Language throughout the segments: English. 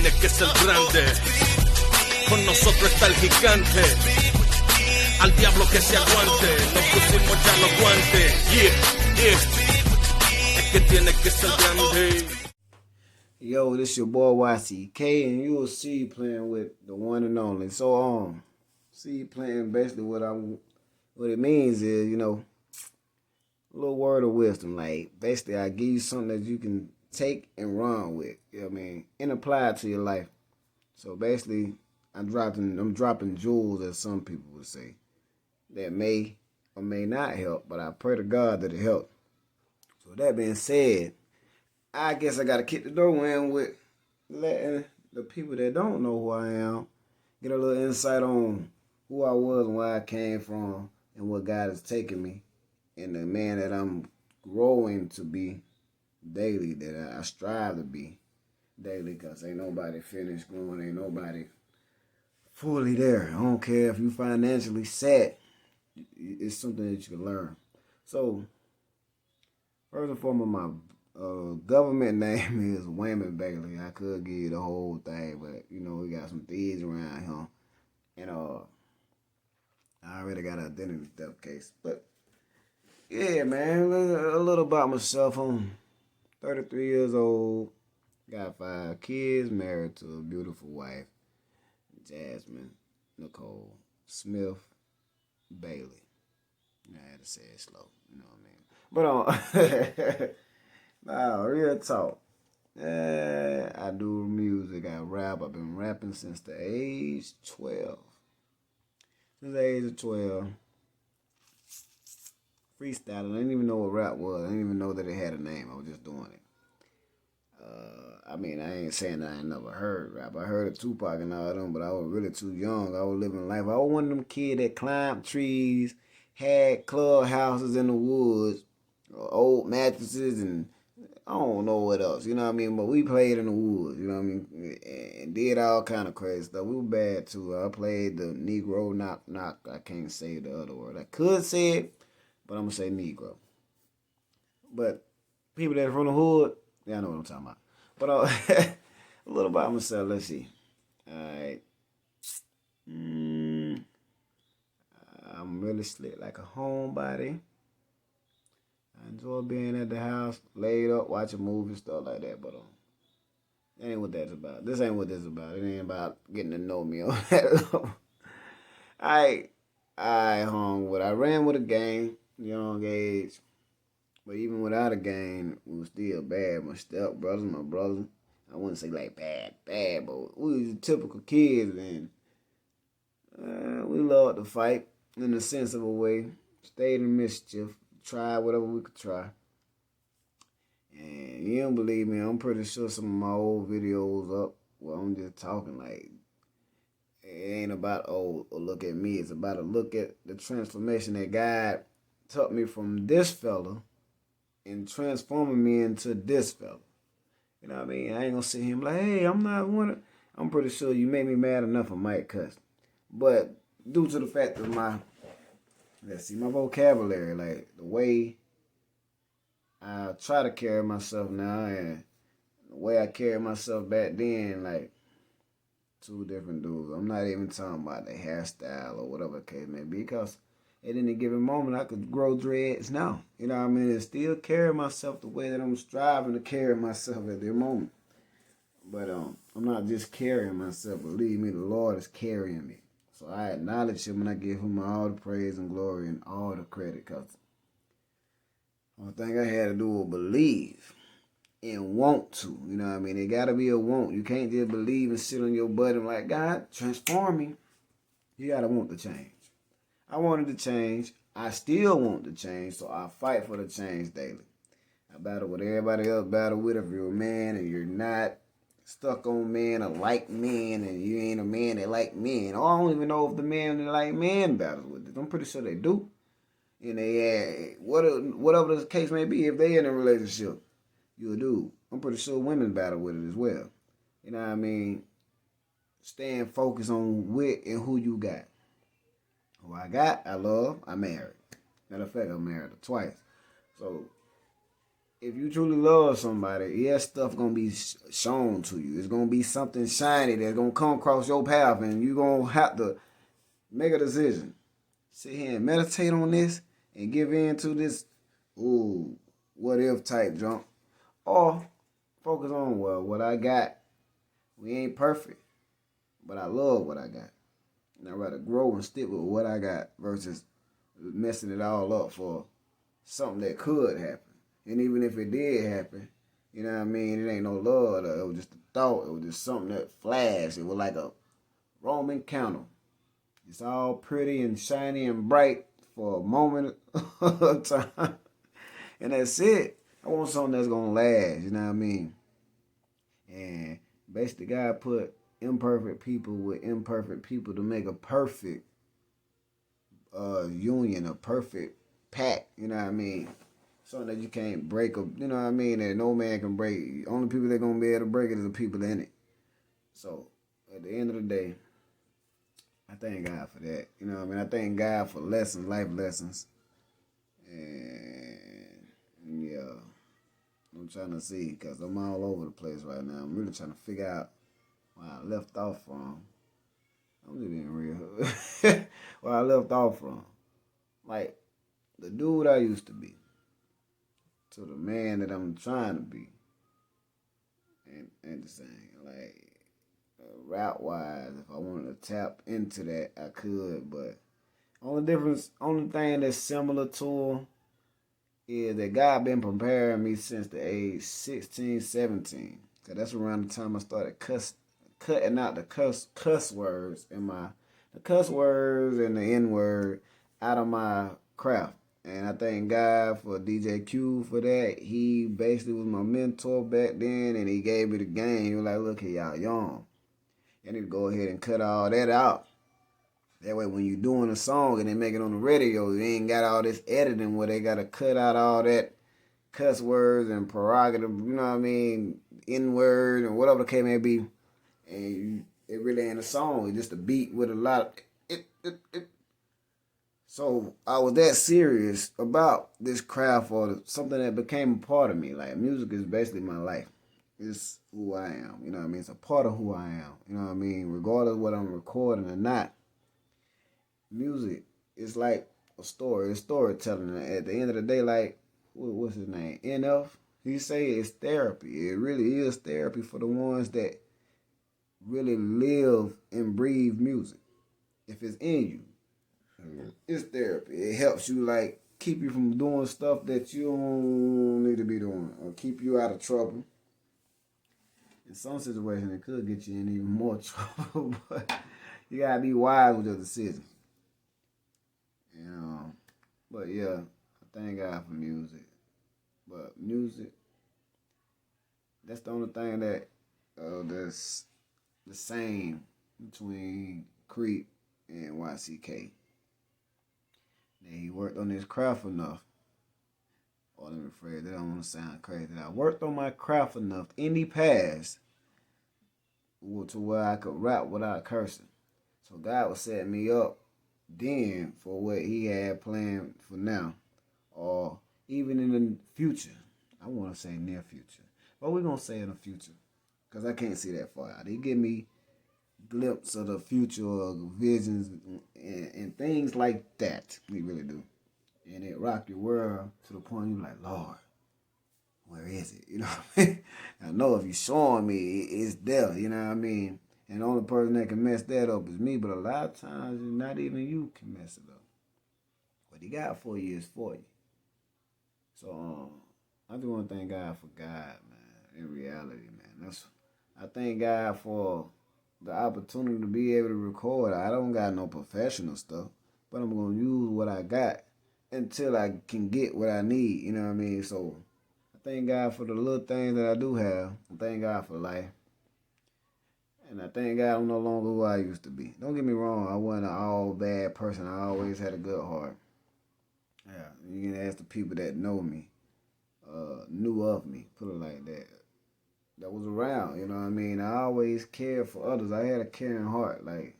tiene que ser grande. Con nosotros está el gigante. Al diablo que se aguante. Nos pusimos ya los guantes. Es que tiene que ser grande. Yo, this your boy YCK, and you will see playing with the one and only. So, see playing basically what it means is, a little word of wisdom. Like, basically, I give you something that you can take and run with, and apply it to your life. So basically, I'm dropping jewels, as some people would say, that may or may not help, but I pray to God that it helps. So that being said, I guess I got to kick the door in with letting the people that don't know who I am get a little insight on who I was and where I came from and what God has taken me and the man that I'm growing to be daily, that I strive to be daily, because ain't nobody finished growing, ain't nobody fully there. I don't care if you financially set, it's something that you can learn. So, first and foremost, my government name is Wayman Bailey. I could give you the whole thing, but we got some thieves around here, and I already got an identity theft case. But yeah, man, a little about myself. I'm 33 years old, got 5 kids, married to a beautiful wife, Jasmine Nicole Smith Bailey. I had to say it slow, you know what I mean. But now, real talk. I do music, I rap. I've been rapping since the age 12. Since the age of 12. Freestyling. I didn't even know what rap was. I didn't even know that it had a name. I was just doing it. I ain't saying that I ain't never heard rap. I heard of Tupac and all them, but I was really too young. I was living life. I was one of them kids that climbed trees, had clubhouses in the woods, old mattresses, and I don't know what else, but we played in the woods, and did all kind of crazy stuff. We were bad too. I played the Negro knock. I can't say the other word. I could say it, but I'm gonna say Negro. But people that are from the hood, y'all know what I'm talking about. But a little about myself, let's see. Alright. I'm really slick like a homebody. I enjoy being at the house, laid up, watching movies, stuff like that. But that ain't what that's about. This ain't what this is about. It ain't about getting to know me on that. I ran with a gang, young age. But even without a gang, we was still bad. My stepbrothers, my brothers, I wouldn't say like bad, but we was typical kids, and we loved to fight in the sense of a way. Stayed in mischief. Try whatever we could try. And you don't believe me, I'm pretty sure some of my old videos up where I'm just talking like, it ain't about, look at me. It's about a look at the transformation that God took me from this fella and transforming me into this fella. You know what I mean? I ain't gonna sit here and be like, hey, I'm pretty sure you made me mad enough, I might cuss. But due to the fact of my vocabulary, like the way I try to carry myself now and the way I carried myself back then, like two different dudes. I'm not even talking about the hairstyle or whatever the case may be, because at any given moment I could grow dreads now. You know what I mean? And still carry myself the way that I'm striving to carry myself at the moment. But I'm not just carrying myself. Believe me, the Lord is carrying me. So I acknowledge him and I give him all the praise and glory and all the credit, because the only thing I had to do was believe and want to. You know what I mean? It got to be a want. You can't just believe and sit on your butt and like, God, transform me. You got to want the change. I wanted to change. I still want to change, so I fight for the change daily. I battle with everybody else battle with. If you're a man and you're not stuck on men or like men, and you ain't a man that like men. I don't even know if the men that like men battles with it. I'm pretty sure they do. And they whatever the case may be, if they in a relationship, you'll do. I'm pretty sure women battle with it as well. You know what I mean? Staying focused on what and who you got. Who I got, I love, I married. Matter of fact, I'm married twice. So if you truly love somebody, yeah, stuff gonna be shown to you. It's gonna be something shiny that's gonna come across your path, and you gonna have to make a decision. Sit here and meditate on this and give in to this, ooh, what if type junk, or focus on, well, what I got. We ain't perfect, but I love what I got, and I'd rather grow and stick with what I got versus messing it all up for something that could happen. And even if it did happen, you know what I mean, it ain't no love. It was just a thought. It was just something that flashed. It was like a Roman candle. It's all pretty and shiny and bright for a moment of time. And that's it. I want something that's going to last, you know what I mean? And basically, God put imperfect people with imperfect people to make a perfect union, a perfect pact, you know what I mean? Something that you can't break, you know what I mean, that no man can break. Only people that going to be able to break it is the people in it. So, at the end of the day, I thank God for that. You know what I mean? I thank God for lessons, life lessons. And, yeah, I'm trying to see, because I'm all over the place right now. I'm really trying to figure out where I left off from. I'm just being real. Where I left off from. Like, the dude I used to be. To the man that I'm trying to be. And the same. Like, route wise, if I wanted to tap into that, I could. But only thing that's similar to him is that God been preparing me since the age 16, 17. Cause that's around the time I started cutting out the cuss words and the cuss words and the N word out of my craft. And I thank God for DJ Q for that. He basically was my mentor back then, and he gave me the game. He was like, look here, y'all young. You need to go ahead and cut all that out. That way when you're doing a song and they make it on the radio, you ain't got all this editing where they got to cut out all that cuss words and prerogative, you know what I mean, N-word and whatever the case may be. And it really ain't a song. It's just a beat with a lot of it. So I was that serious about this craft or something that became a part of me. Like, music is basically my life. It's who I am. You know what I mean? It's a part of who I am. You know what I mean? Regardless of what I'm recording or not, music is like a story. It's storytelling. At the end of the day, like, what's his name? NF? He say it's therapy. It really is therapy for the ones that really live and breathe music. If it's in you. It's therapy. It helps you, like, keep you from doing stuff that you don't need to be doing, or keep you out of trouble. In some situations, it could get you in even more trouble, but you gotta be wise with your decisions. You know. But yeah, I thank God for music. But music, that's the only thing that's the same between KREEP and YCK. That he worked on his craft enough. Or let me rephrase that, I don't want to sound crazy. That I worked on my craft enough in the past to where I could rap without cursing. So God was setting me up then for what he had planned for now. Or even in the future. I want to say near future. But we're going to say in the future. Because I can't see that far out. He give me glimpse of the future or visions and things like that. We really do. And it rock your world to the point you're like, Lord, where is it? You know what I mean? I know if you're showing me, it's there. You know what I mean? And the only person that can mess that up is me. But a lot of times, not even you can mess it up. What he got for you is for you. So I just want to thank God for God, man. In reality, man. I thank God for the opportunity to be able to record. I don't got no professional stuff, but I'm going to use what I got until I can get what I need, you know what I mean? So I thank God for the little things that I do have. I thank God for life. And I thank God I'm no longer who I used to be. Don't get me wrong, I wasn't an all bad person. I always had a good heart. Yeah, you can ask the people that know me, knew of me, put it like that. That was around, you know what I mean? I always cared for others. I had a caring heart, like,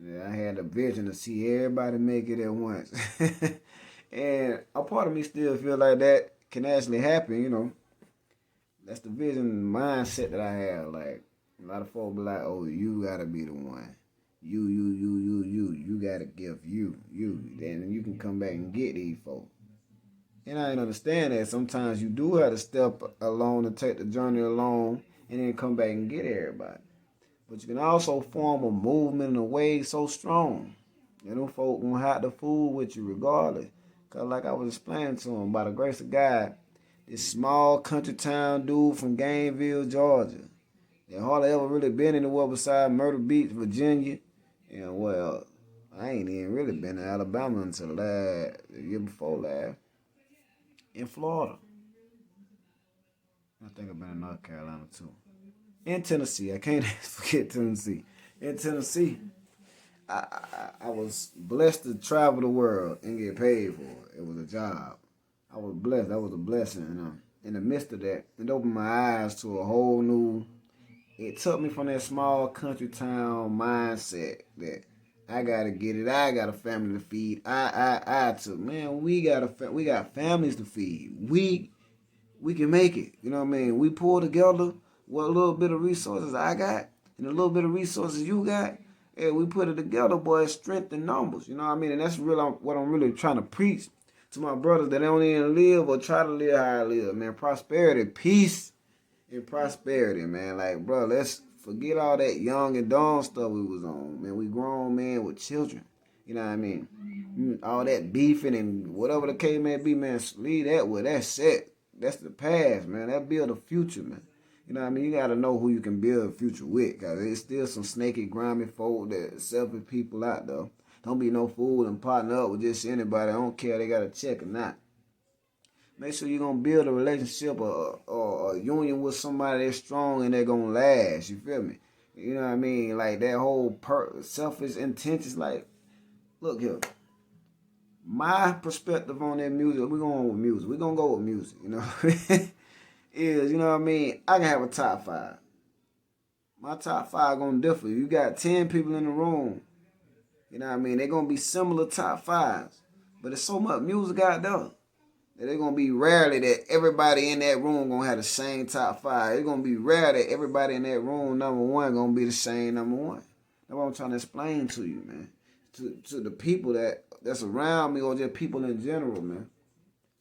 and I had a vision to see everybody make it at once. And a part of me still feel like that, can actually happen, That's the vision mindset that I have. Like, a lot of folks be like, oh, you gotta be the one. You gotta give you. Then you can come back and get these folks. And I didn't understand that sometimes you do have to step alone and take the journey alone and then come back and get everybody. But you can also form a movement in a way so strong. And them folk gonna have to fool with you regardless. Cause like I was explaining to him, by the grace of God, this small country town dude from Gainesville, Georgia, that hardly ever really been anywhere beside Myrtle Beach, Virginia. And well, I ain't even really been to Alabama until the year before last. In Florida. I think I've been in North Carolina too. In Tennessee. I can't forget Tennessee. In Tennessee, I was blessed to travel the world and get paid for it. It was a job. I was blessed. That was a blessing. And in the midst of that, it opened my eyes to a whole new. It took me from that small country town mindset that I gotta get it. I got a family to feed. Man, we got families to feed. We can make it. You know what I mean? We pull together what a little bit of resources I got and a little bit of resources you got. Yeah, we put it together, boy. Strength in numbers. You know what I mean? And that's really what I'm really trying to preach to my brothers that don't even live or try to live how I live, man. Prosperity, peace, and prosperity, man. Like, bro, let's forget all that young and dumb stuff we was on, man. We grown men with children. You know what I mean? All that beefing and whatever the case may be, man. Leave that with that set. That's the past, man. That build a future, man. You know what I mean? You got to know who you can build a future with, because there's still some snaky, grimy folk, that selfish people out there. Don't be no fool and partner up with just anybody. I don't care if they got a check or not. Make sure you're going to build a relationship or a union with somebody that's strong and they're going to last. You feel me? You know what I mean? Like that whole selfish intentions. Like, look here. My perspective on that music, we're going with music. We're going to go with music, you know. Is, you know what I mean? I can have a top 5. My top 5 going to differ. You got 10 people in the room. You know what I mean? They're going to be similar top 5s. But there's so much music out there. It's going to be rarely that everybody in that room going to have the same top 5. It's going to be rare that everybody in that room, number 1, going to be the same number 1. That's what I'm trying to explain to you, man. To the people that's around me or just people in general, man.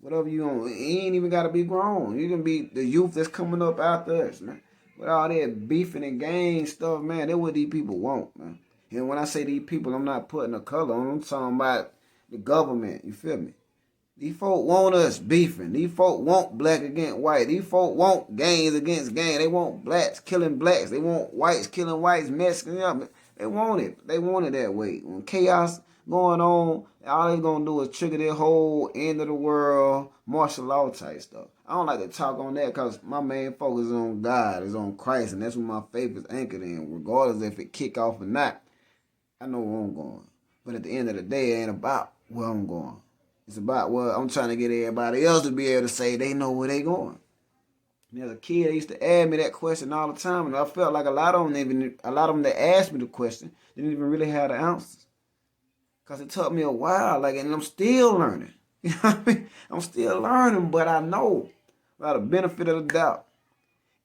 Whatever you want. You ain't even got to be grown. You can be the youth that's coming up after us, man. With all that beefing and gang stuff, man, that's what these people want, man. And when I say these people, I'm not putting a color on them. I'm talking about the government. You feel me? These folk want us beefing. These folk want black against white. These folk want gangs against gangs. They want blacks killing blacks. They want whites killing whites, Mexicans. They want it. They want it that way. When chaos going on, all they going to do is trigger their whole end of the world martial law type stuff. I don't like to talk on that because my main focus is on God, is on Christ, and that's where my faith is anchored in, regardless if it kick off or not. I know where I'm going. But at the end of the day, it ain't about where I'm going. It's about what I'm trying to get everybody else to be able to say they know where they going. And as a kid, they used to ask me that question all the time, and I felt like a lot of them that asked me the question didn't even really have the answers. Because it took me a while, and I'm still learning. You know what I mean? I'm still learning, but I know, by the benefit of the doubt,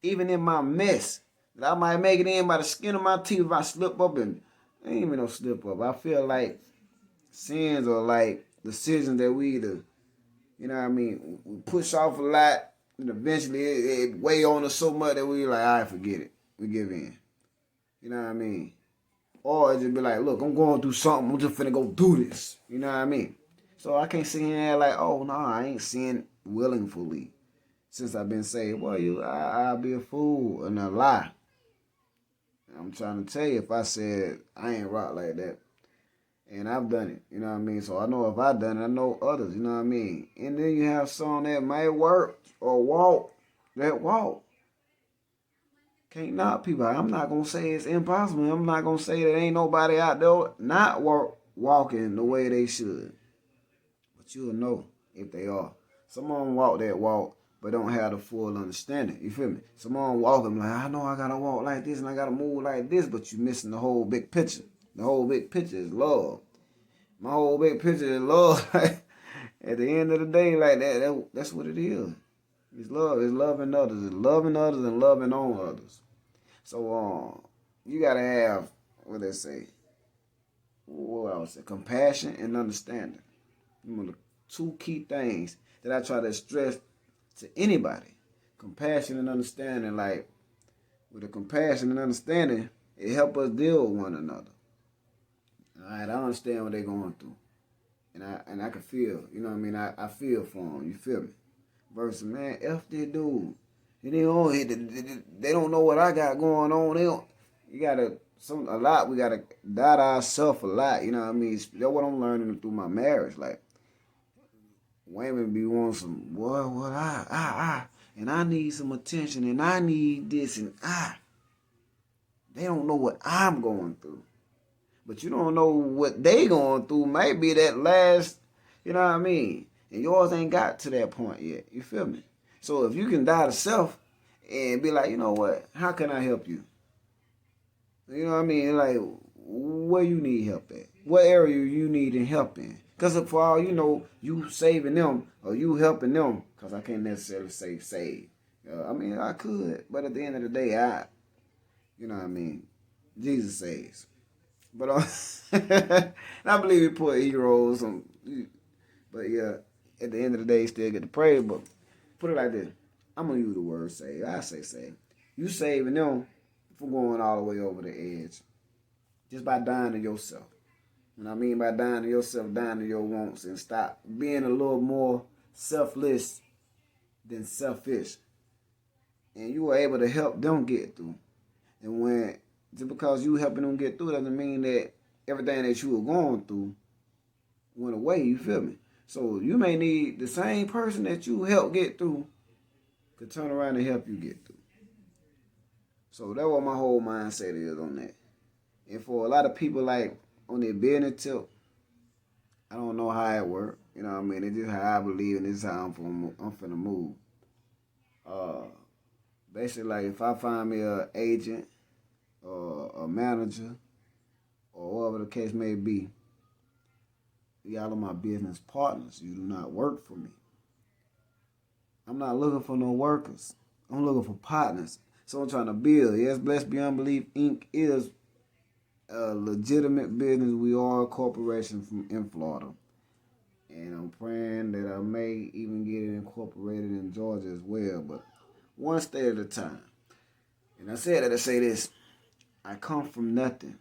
even in my mess, that I might make it in by the skin of my teeth if I slip up, and I ain't even no slip up. I feel like sins are like decisions that we either, you know what I mean, we push off a lot, and eventually it weigh on us so much that we like, all right, forget it. We give in. You know what I mean? Or it just be like, look, I'm going through something. I'm just finna go do this. You know what I mean? So I can't sit here and act like, oh, no, I ain't sin willingly since I've been saved. Well, I'll be a fool and a lie. I'm trying to tell you, if I said I ain't rock like that, and I've done it, you know what I mean? So I know if I done it, I know others, you know what I mean? And then you have some that may work or walk that walk. Can't knock people. I'm not going to say it's impossible. I'm not going to say that ain't nobody out there not walking the way they should. But you'll know if they are. Some of them walk that walk, but don't have the full understanding. You feel me? Some of them walk them like, I know I got to walk like this and I got to move like this, but you're missing the whole big picture. The whole big picture is love. My whole big picture is love. At the end of the day, like that's what it is. It's love. It's loving others. It's loving others and loving on others. So you gotta have what they say. What I would say, compassion and understanding. The two key things that I try to stress to anybody. Compassion and understanding. Like with the compassion and understanding, it help us deal with one another. All right, I understand what they're going through, and I can feel. You know what I mean? I feel for them. You feel me? Versus, man, F this dude. They don't know what I got going on. We gotta doubt ourselves a lot. You know what I mean? That's what I'm learning through my marriage. Like, women be wanting some, and I need some attention, and I need this, and they don't know what I'm going through. But you don't know what they going through. Maybe that last, you know what I mean? And yours ain't got to that point yet. You feel me? So if you can die to self and be like, you know what? How can I help you? You know what I mean? Like, where you need help at? What area you need help in? Because for all you know, you saving them or you helping them. Because I can't necessarily say save. I mean, I could. But at the end of the day, you know what I mean? Jesus saves. But I believe he put heroes on. But yeah, at the end of the day, you still get to pray. But put it like this. I'm going to use the word save. I say save. You saving them from going all the way over the edge. Just by dying to yourself. When I mean by dying to yourself, dying to your wants. And stop being a little more selfless than selfish. And you were able to help them get through. And just because you helping them get through doesn't mean that everything that you were going through went away, you feel me? So you may need the same person that you helped get through could turn around and help you get through. So that's what my whole mindset is on that. And for a lot of people, like, on their business tip, I don't know how it works. You know what I mean? It's just how I believe, and this is how I'm finna move. Basically, like, if I find me an agent or a manager or whatever the case may be, y'all are my business partners. You do not work for me. I'm not looking for no workers. I'm looking for partners. So I'm trying to build. Yes, Blessed Beyond Belief Inc. is a legitimate business. We are a corporation in Florida. And I'm praying that I may even get it incorporated in Georgia as well. But one state at a time. And I said that to say this. I come from nothing.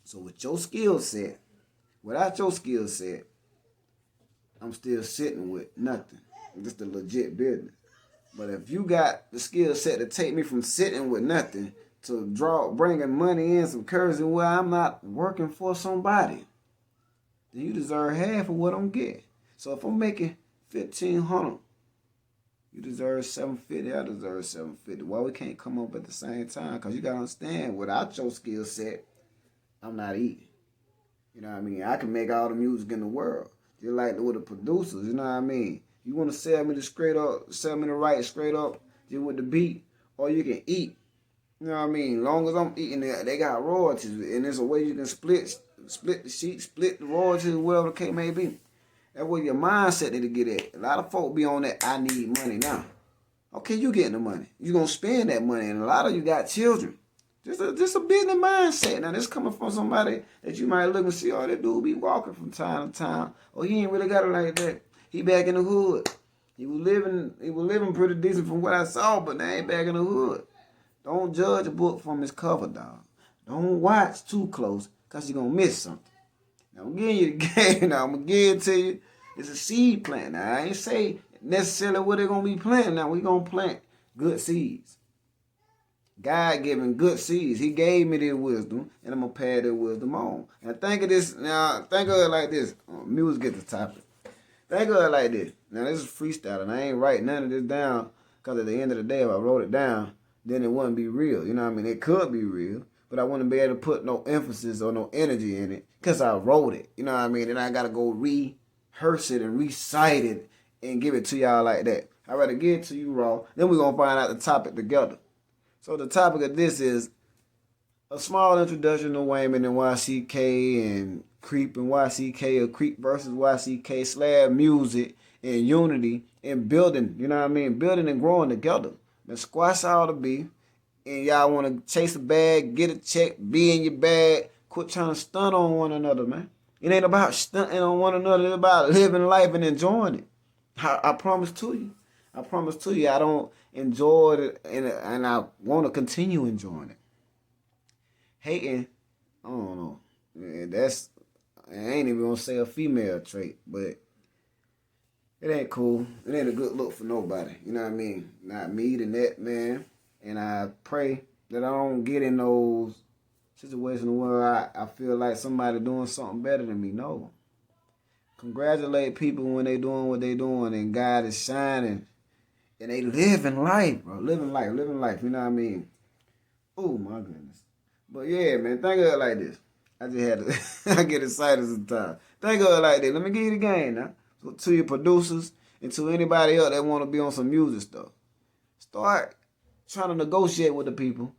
So with your skill set, without your skill set, I'm still sitting with nothing. Just a legit business. But if you got the skill set to take me from sitting with nothing to bringing money in, some currency where I'm not working for somebody, then you deserve half of what I'm getting. So if I'm making $1,500, you deserve $750. I deserve $750. Why we can't come up at the same time? Because you got to understand, without your skill set, I'm not eating. You know what I mean? I can make all the music in the world. Just like with the producers, you know what I mean? You want to sell me the right straight up, just with the beat, or you can eat. You know what I mean? As long as I'm eating, they got royalties, and there's a way you can split the sheet, split the royalties, whatever the case may be. That's where your mindset need to get at. A lot of folk be on that, I need money now. Okay, you getting the money. You going to spend that money, and a lot of you got children. Just a business mindset. Now, this coming from somebody that you might look and see, oh, that dude be walking from time to time. Oh, he ain't really got it like that. He back in the hood. He was living pretty decent from what I saw, but now he back in the hood. Don't judge a book from its cover, dog. Don't watch too close, because you're going to miss something. Now, I'm giving you the game. Now, I'm going to give it to you. It's a seed plant. Now, I ain't say necessarily what they're going to be planting. Now, we're going to plant good seeds. God giving good seeds. He gave me their wisdom, and I'm going to pass their wisdom on. And think of this. Now, think of it like this. Music get the topic. Think of it like this. Now, this is freestyle, and I ain't writing none of this down, because at the end of the day, if I wrote it down, then it wouldn't be real. You know what I mean? It could be real, but I wouldn't be able to put no emphasis or no energy in it, because I wrote it. You know what I mean? And I got to go rehearse it and recite it and give it to y'all like that. I'd rather give it to you raw. Then we're going to find out the topic together. So the topic of this is a small introduction to Wayman and YCK and KREEP and YCK, or KREEP versus YCK, slab music and unity and building, you know what I mean? Building and growing together. Man, squash all the beef. And y'all want to chase a bag, get a check, be in your bag. Quit trying to stunt on one another, man. It ain't about stunting on one another. It's about living life and enjoying it. I promise to you. I promise to you, I don't enjoy it, and I want to continue enjoying it. Hating, I don't know. Man, I ain't even gonna say a female trait, but it ain't cool. It ain't a good look for nobody. You know what I mean? Not me, the net man. And I pray that I don't get in those situations where I feel like somebody doing something better than me. No. Congratulate people when they doing what they doing and God is shining. And they living life, bro. Living life. You know what I mean? Oh, my goodness. But yeah, man, think of it like this. I just had to, I get excited sometimes. Think of it like this. Let me give you the game now. So to your producers and to anybody else that want to be on some music stuff. Start trying to negotiate with the people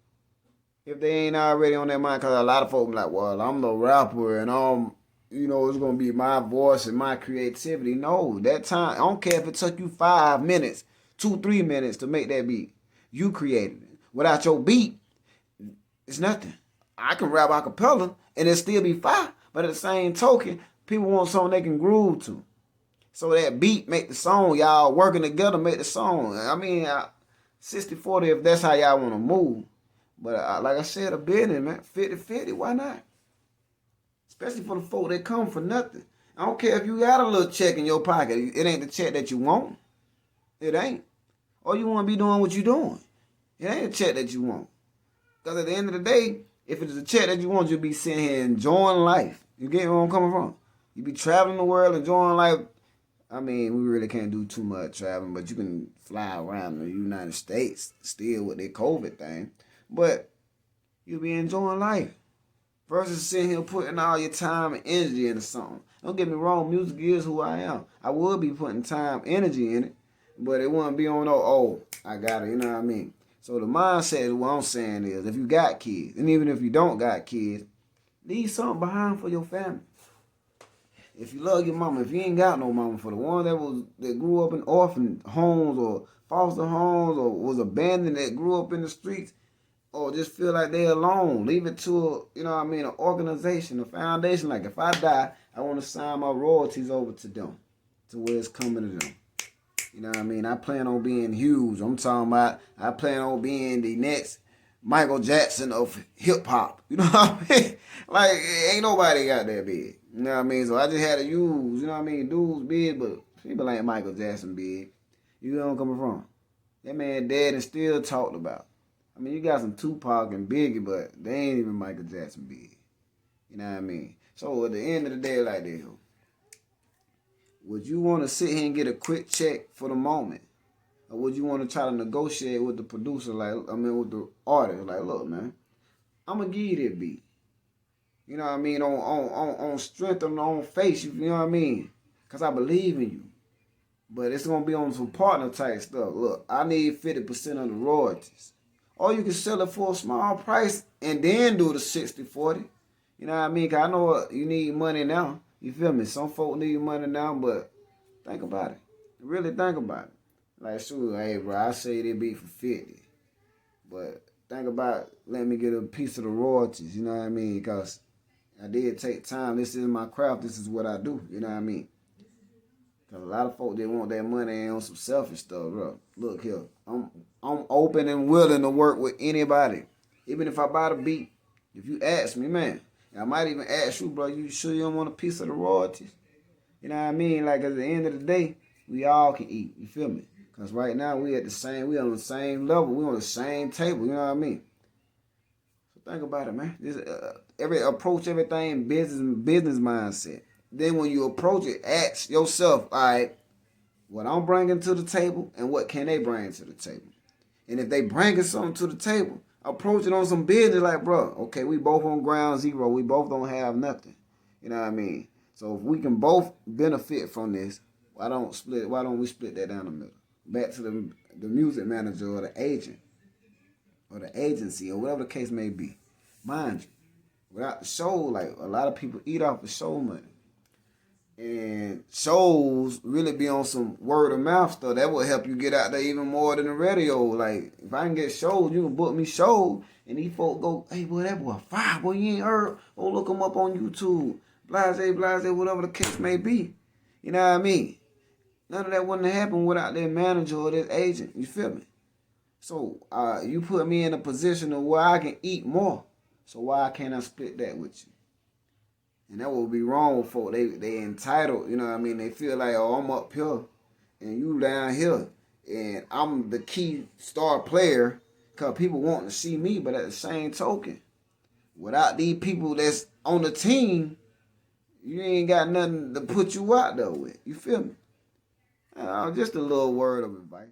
if they ain't already on their mind. Because a lot of folks be like, well, I'm the rapper and it's going to be my voice and my creativity. No, that time, I don't care if it took you 5 minutes, 2-3 minutes to make that beat. You created it. Without your beat, it's nothing. I can rap a cappella and it still be fire. But at the same token, people want something they can groove to. So that beat make the song. Y'all working together make the song. I mean, 60-40 if that's how y'all want to move. But like I said, a business, man, 50-50, why not? Especially for the folk that come for nothing. I don't care if you got a little check in your pocket. It ain't the check that you want. It ain't. Or you want to be doing what you doing. It ain't a check that you want. Because at the end of the day, if it's a check that you want, you'll be sitting here enjoying life. You get where I'm coming from? You be traveling the world, enjoying life. I mean, we really can't do too much traveling, but you can fly around the United States still with their COVID thing. But you'll be enjoying life versus sitting here putting all your time and energy into something. Don't get me wrong, music is who I am. I would be putting time, energy in it, but it wouldn't be on, I got it, you know what I mean? So the mindset, what I'm saying is, if you got kids, and even if you don't got kids, leave something behind for your family. If you love your mama, if you ain't got no mama, for the one that grew up in orphan homes or foster homes or was abandoned, that grew up in the streets, or just feel like they're alone, leave it to an organization, a foundation. Like if I die, I want to sign my royalties over to them, to where it's coming to them. You know what I mean? I plan on being huge. I'm talking about I plan on being the next Michael Jackson of hip hop. You know what I mean? Like, ain't nobody got that big. You know what I mean? So I just had to use, dudes big, but people ain't Michael Jackson big. You know where I'm coming from? That man dead and still talked about. I mean, you got some Tupac and Biggie, but they ain't even Michael Jackson big. You know what I mean? So at the end of the day, like this, would you want to sit here and get a quick check for the moment? Or would you want to try to negotiate with the producer, with the artist? Like, look, man, I'm going to give you that beat. You know what I mean? On strength, on face, you know what I mean? Because I believe in you. But it's going to be on some partner type stuff. Look, I need 50% of the royalties. Or you can sell it for a small price and then do the 60-40. You know what I mean? Because I know you need money now. You feel me? Some folk need money now, but think about it. Really think about it. Like, sure, hey, bro, I say they beat for 50. But think about letting me get a piece of the royalties, you know what I mean? Because I did take time. This is my craft. This is what I do, you know what I mean? Because a lot of folk, they want that money on some selfish stuff, bro. Look here. I'm open and willing to work with anybody. Even if I buy the beat. If you ask me, man, I might even ask you, bro, you sure you don't want a piece of the royalties? You know what I mean? Like, at the end of the day, we all can eat. You feel me? Because right now, we on the same level. We on the same table. You know what I mean? So think about it, man. Approach everything business mindset. Then when you approach it, ask yourself, all right, what I'm bringing to the table and what can they bring to the table? And if they bringing something to the table, approach it on some business like, bro, okay, we both on ground zero. We both don't have nothing. You know what I mean? So if we can both benefit from this, why don't we split that down the middle? Back to the music manager or the agent or the agency or whatever the case may be. Mind you, without the show, like a lot of people eat off the show money. And shows really be on some word of mouth stuff. That will help you get out there even more than the radio. Like, if I can get shows, you can book me shows. And these folk go, hey, boy, that boy fire. Boy, you ain't heard. Oh, look him up on YouTube. Blase, whatever the case may be. You know what I mean? None of that wouldn't have happened without their manager or their agent. You feel me? So, you put me in a position of where I can eat more. So why can't I split that with you? And that would be wrong with folk. They entitled, you know what I mean? They feel like, oh, I'm up here and you down here. And I'm the key star player because people want to see me. But at the same token, without these people that's on the team, you ain't got nothing to put you out there with. You feel me? Just a little word of advice.